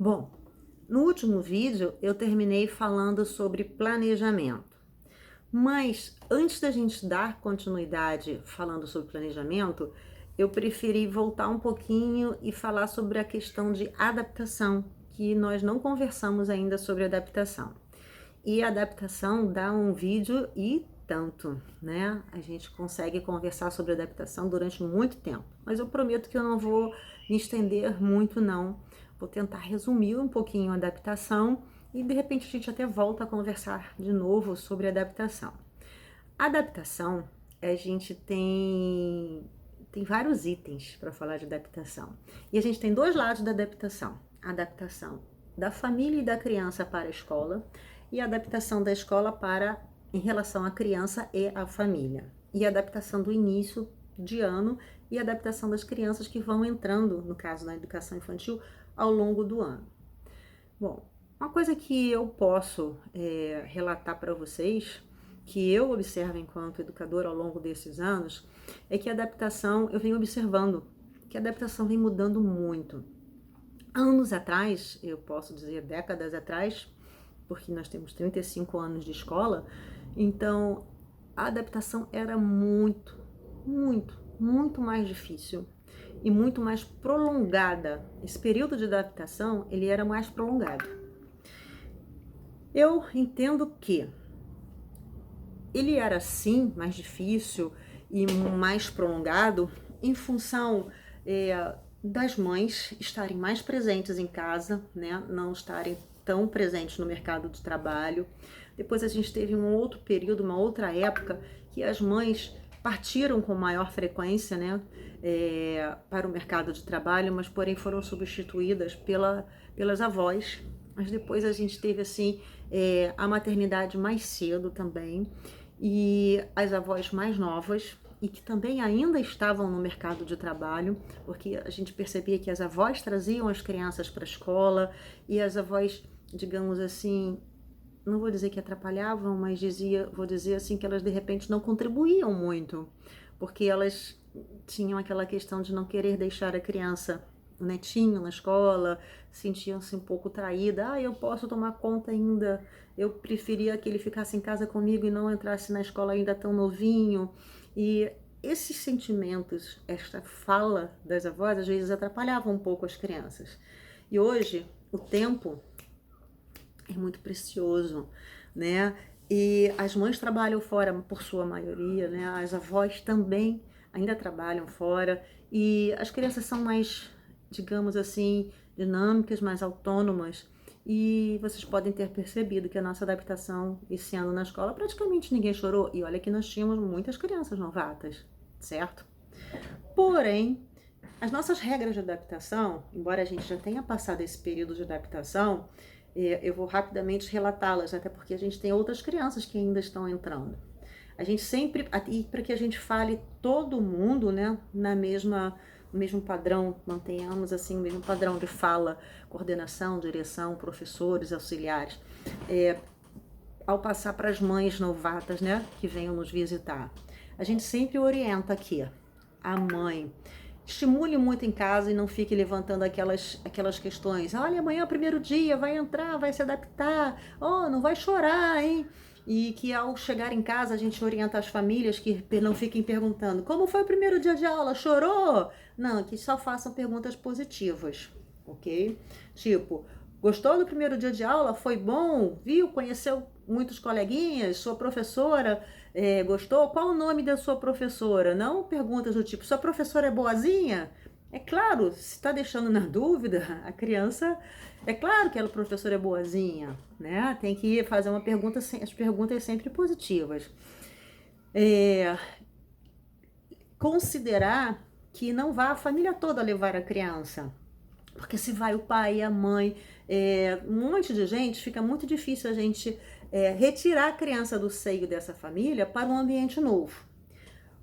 Bom, no último vídeo eu terminei falando sobre planejamento, mas antes da gente dar continuidade falando sobre planejamento, eu preferi voltar um pouquinho e falar sobre a questão de adaptação, que nós não conversamos ainda sobre adaptação. E adaptação dá um vídeo e tanto, né? A gente consegue conversar sobre adaptação durante muito tempo, mas eu prometo que eu não vou me estender muito, não. Vou tentar resumir um pouquinho a adaptação e de repente a gente até volta a conversar de novo sobre adaptação. Adaptação, a gente tem vários itens para falar de adaptação. E a gente tem dois lados da adaptação: a adaptação da família e da criança para a escola e a adaptação da escola para em relação à criança e à família. E a adaptação do início de ano e a adaptação das crianças que vão entrando, no caso na educação infantil, ao longo do ano. Bom, uma coisa que eu posso relatar para vocês, que eu observo enquanto educadora ao longo desses anos, é que a adaptação, eu venho observando que a adaptação vem mudando muito. Anos atrás, eu posso dizer décadas atrás, porque nós temos 35 anos de escola, então a adaptação era muito mais difícil e muito mais prolongada. Esse período de adaptação, ele era mais prolongado. Eu entendo que ele era sim mais difícil e mais prolongado em função das mães estarem mais presentes em casa, né? Não estarem tão presentes no mercado de trabalho. Depois a gente teve um outro período, uma outra época, que as mães partiram com maior frequência, né, para o mercado de trabalho, mas porém foram substituídas pelas avós. Mas depois a gente teve assim a maternidade mais cedo também, e as avós mais novas, e que também ainda estavam no mercado de trabalho, porque a gente percebia que as avós traziam as crianças para a escola, e as avós, digamos assim, não vou dizer que atrapalhavam, mas vou dizer assim que elas de repente não contribuíam muito, porque elas tinham aquela questão de não querer deixar a criança, o netinho na escola, sentiam-se um pouco traída. Eu posso tomar conta ainda, eu preferia que ele ficasse em casa comigo e não entrasse na escola ainda tão novinho. E esses sentimentos, esta fala das avós, às vezes atrapalhavam um pouco as crianças. E hoje, o tempo é muito precioso, né? E as mães trabalham fora por sua maioria, né? As avós também ainda trabalham fora, e as crianças são mais, digamos assim, dinâmicas, mais autônomas. E vocês podem ter percebido que a nossa adaptação esse ano na escola, praticamente ninguém chorou. E olha que nós tínhamos muitas crianças novatas, certo? Porém, as nossas regras de adaptação, embora a gente já tenha passado esse período de adaptação, eu vou rapidamente relatá-las, até porque a gente tem outras crianças que ainda estão entrando. A gente sempre, e para que a gente fale todo mundo, né, no mesmo padrão, mantenhamos assim o mesmo padrão de fala, coordenação, direção, professores, auxiliares, ao passar para as mães novatas, né, que venham nos visitar. A gente sempre orienta aqui a mãe: estimule muito em casa e não fique levantando aquelas questões. Olha, amanhã é o primeiro dia, vai entrar, vai se adaptar, oh, não vai chorar, hein? E que ao chegar em casa a gente orienta as famílias que não fiquem perguntando: como foi o primeiro dia de aula? Chorou? Não, que só façam perguntas positivas, ok? Tipo, gostou do primeiro dia de aula? Foi bom? Viu? Conheceu muitos coleguinhas? Sua professora gostou? Qual o nome da sua professora? Não perguntas do tipo: sua professora é boazinha? É claro, se está deixando na dúvida, a criança, é claro que a professora é boazinha, né? Tem que fazer uma pergunta, as perguntas sempre positivas. Considerar que não vá a família toda levar a criança, porque se vai o pai e a mãe, um monte de gente, fica muito difícil a gente retirar a criança do seio dessa família para um ambiente novo.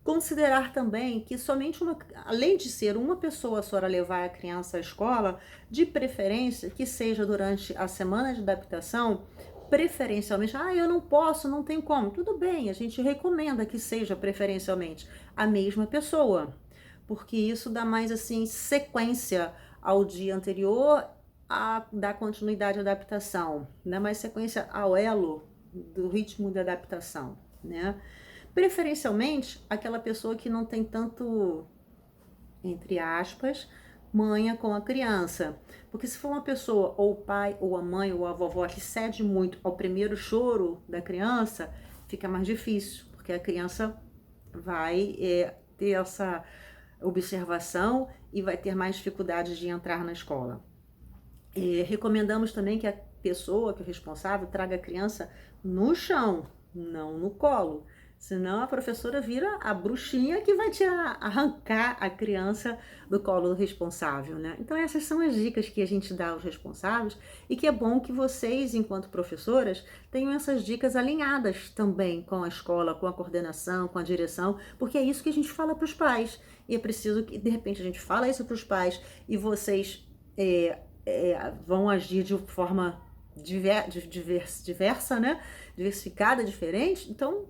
Considerar também que somente além de ser uma pessoa só a levar a criança à escola, de preferência que seja durante a semana de adaptação, preferencialmente, eu não posso, não tem como. Tudo bem, a gente recomenda que seja preferencialmente a mesma pessoa, porque isso dá mais assim sequência ao dia anterior, a dar continuidade à adaptação, dar mais sequência ao elo do ritmo de adaptação, né? Preferencialmente, aquela pessoa que não tem tanto, entre aspas, manha com a criança. Porque se for uma pessoa, ou o pai, ou a mãe, ou a vovó, que cede muito ao primeiro choro da criança, fica mais difícil, porque a criança vai ter essa observação e vai ter mais dificuldades de entrar na escola. Recomendamos também que a pessoa, que é o responsável, traga a criança no chão, não no colo. Senão a professora vira a bruxinha que vai arrancar a criança do colo do responsável, né? Então essas são as dicas que a gente dá aos responsáveis e que é bom que vocês, enquanto professoras, tenham essas dicas alinhadas também com a escola, com a coordenação, com a direção, porque é isso que a gente fala para os pais. E é preciso que, de repente, a gente fala isso para os pais e vocês vão agir de forma diversa, né? Diversificada, diferente, então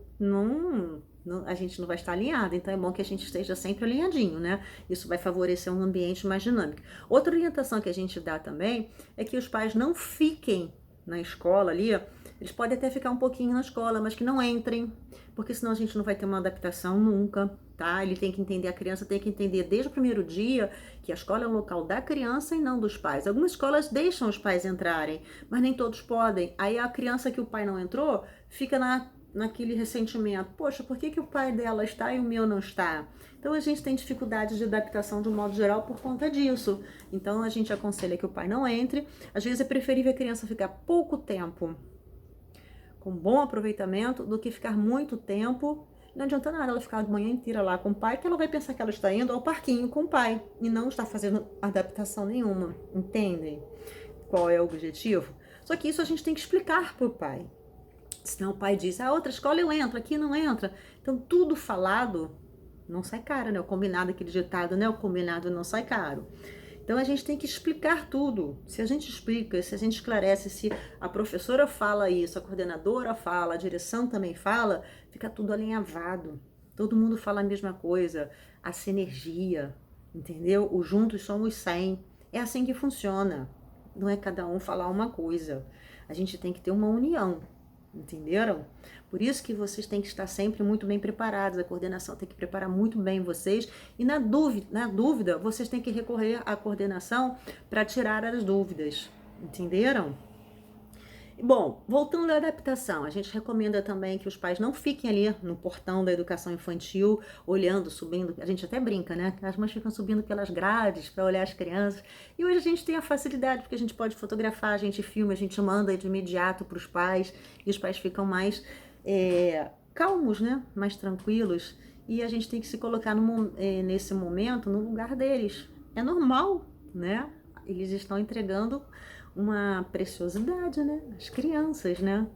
a gente não vai estar alinhado, então é bom que a gente esteja sempre alinhadinho, né? Isso vai favorecer um ambiente mais dinâmico. Outra orientação que a gente dá também é que os pais não fiquem na escola ali, eles podem até ficar um pouquinho na escola, mas que não entrem, porque senão a gente não vai ter uma adaptação nunca, tá? Ele tem que entender, a criança tem que entender desde o primeiro dia que a escola é um local da criança e não dos pais. Algumas escolas deixam os pais entrarem, mas nem todos podem. Aí a criança que o pai não entrou fica naquele ressentimento. Poxa, por que o pai dela está e o meu não está? Então a gente tem dificuldade de adaptação de um modo geral por conta disso. Então a gente aconselha que o pai não entre. Às vezes é preferível a criança ficar pouco tempo com bom aproveitamento do que ficar muito tempo. Não adianta nada ela ficar a manhã inteira lá com o pai, que ela vai pensar que ela está indo ao parquinho com o pai e não está fazendo adaptação nenhuma. Entendem qual é o objetivo? Só que isso a gente tem que explicar para o pai. Senão o pai diz, outra escola eu entro, aqui não entra. Então tudo falado não sai caro, né? O combinado, aquele ditado, né? O combinado não sai caro. Então a gente tem que explicar tudo. Se a gente explica, se a gente esclarece, se a professora fala isso, a coordenadora fala, a direção também fala, fica tudo alinhavado. Todo mundo fala a mesma coisa, a sinergia, entendeu? O juntos somos 100. É assim que funciona. Não é cada um falar uma coisa. A gente tem que ter uma união. Entenderam? Por isso que vocês têm que estar sempre muito bem preparados, a coordenação tem que preparar muito bem vocês e na dúvida vocês têm que recorrer à coordenação para tirar as dúvidas, entenderam? Bom, voltando à adaptação, a gente recomenda também que os pais não fiquem ali no portão da educação infantil, olhando, subindo, a gente até brinca, né? As mães ficam subindo pelas grades para olhar as crianças, e hoje a gente tem a facilidade, porque a gente pode fotografar, a gente filma, a gente manda de imediato para os pais, e os pais ficam mais calmos, né? Mais tranquilos, e a gente tem que se colocar nesse momento no lugar deles. É normal, né? Eles estão entregando uma preciosidade, né? As crianças, né?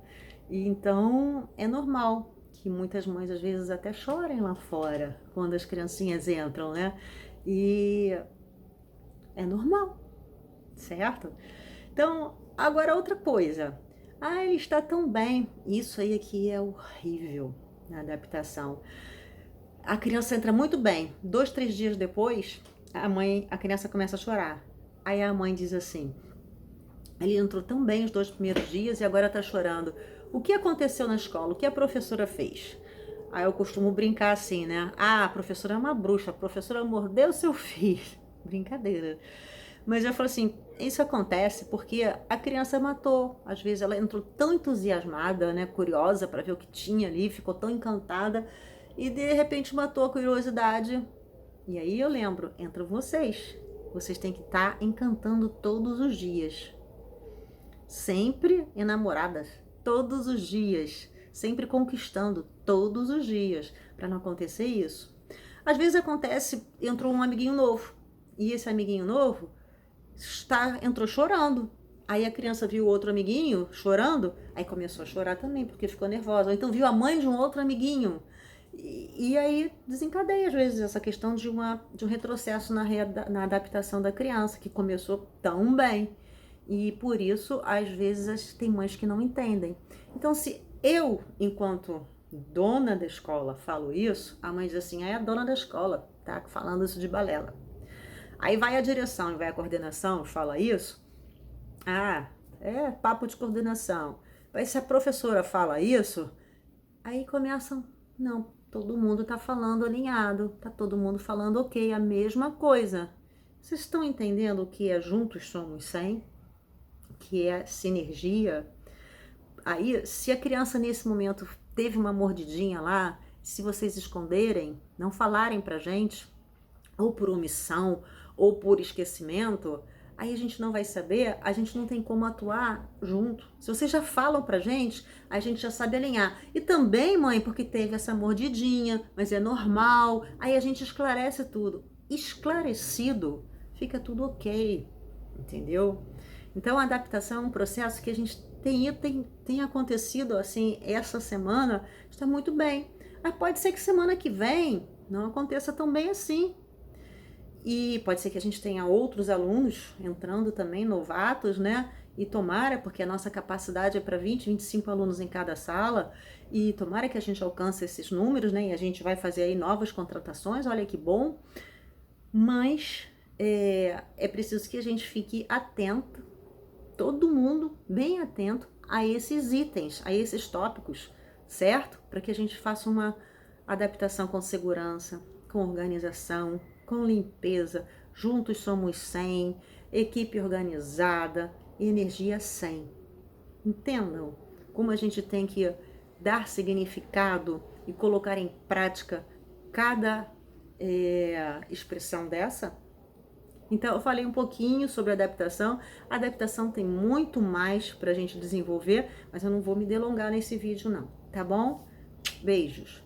E então é normal que muitas mães às vezes até chorem lá fora quando as criancinhas entram, né? E é normal, certo? Então, agora outra coisa. Ele está tão bem. Isso aí aqui é horrível na adaptação. A criança entra muito bem. 2, 3 dias depois, a criança começa a chorar. Aí a mãe diz assim: ele entrou tão bem os 2 primeiros dias e agora tá chorando. O que aconteceu na escola? O que a professora fez? Aí eu costumo brincar assim, né? A professora é uma bruxa, a professora mordeu seu filho. Brincadeira. Mas eu falo assim, isso acontece porque a criança matou. Às vezes ela entrou tão entusiasmada, né? Curiosa para ver o que tinha ali, ficou tão encantada e de repente matou a curiosidade. E aí eu lembro, entra vocês. Vocês têm que estar encantando todos os dias. Sempre enamoradas, todos os dias, sempre conquistando todos os dias, para não acontecer isso. Às vezes acontece, entrou um amiguinho novo, e esse amiguinho novo entrou chorando. Aí a criança viu outro amiguinho chorando, aí começou a chorar também, porque ficou nervosa. Ou então viu a mãe de um outro amiguinho. E aí desencadeia, às vezes, essa questão de um retrocesso na adaptação da criança, que começou tão bem. E por isso, às vezes, tem mães que não entendem. Então, se eu, enquanto dona da escola, falo isso, a mãe diz assim, é a dona da escola, tá falando isso de balela. Aí vai a direção e vai a coordenação, fala isso, Ah, é papo de coordenação. Aí se a professora fala isso, aí começam, não, todo mundo está falando alinhado, tá todo mundo falando ok, a mesma coisa. Vocês estão entendendo o que é juntos somos 100? O que é sinergia? Aí, se a criança nesse momento teve uma mordidinha lá, se vocês esconderem, não falarem pra gente, ou por omissão, ou por esquecimento, aí a gente não vai saber, a gente não tem como atuar junto. Se vocês já falam pra gente, a gente já sabe alinhar. E também, mãe, porque teve essa mordidinha, mas é normal, aí a gente esclarece tudo. Esclarecido, fica tudo ok, entendeu? Então, a adaptação é um processo que a gente tem acontecido assim essa semana, está muito bem. Mas pode ser que semana que vem não aconteça tão bem assim. E pode ser que a gente tenha outros alunos entrando também, novatos, né? E tomara, porque a nossa capacidade é para 20, 25 alunos em cada sala, e tomara que a gente alcance esses números, né? E a gente vai fazer aí novas contratações, olha que bom. Mas é preciso que a gente fique atento, todo mundo bem atento a esses itens, a esses tópicos, certo? Para que a gente faça uma adaptação com segurança, com organização, com limpeza. Juntos somos 100, equipe organizada, energia 100. Entendam como a gente tem que dar significado e colocar em prática cada expressão dessa? Então, eu falei um pouquinho sobre adaptação. A adaptação tem muito mais para a gente desenvolver, mas eu não vou me delongar nesse vídeo, não, tá bom? Beijos!